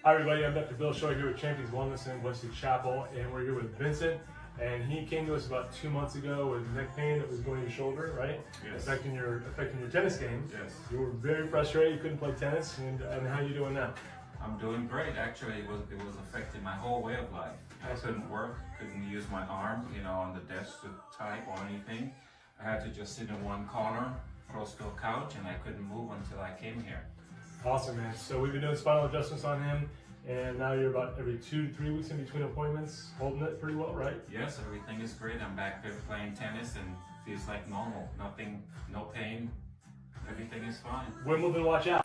Hi everybody, I'm DrBillScheu here with Champions Wellness in Wesley Chapel, and we're here with Vincent. And he came to us about 2 months ago with neck pain that was going to your shoulder, right? Yes. Affecting your tennis game. Yes. You were very frustrated, you couldn't play tennis, and how are you doing now? I'm doing great. Actually, it was affecting my whole way of life. I couldn't work, couldn't use my arm, on the desk to type or anything. I had to just sit in one corner, close to a couch, and I couldn't move until I came here. Awesome, man. So we've been doing spinal adjustments on him, and now you're about every 2 to 3 weeks in between appointments, holding it pretty well, right? Yes, everything is great. I'm back there playing tennis and feels like normal. Nothing, no pain. Everything is fine. Wimbledon, watch out.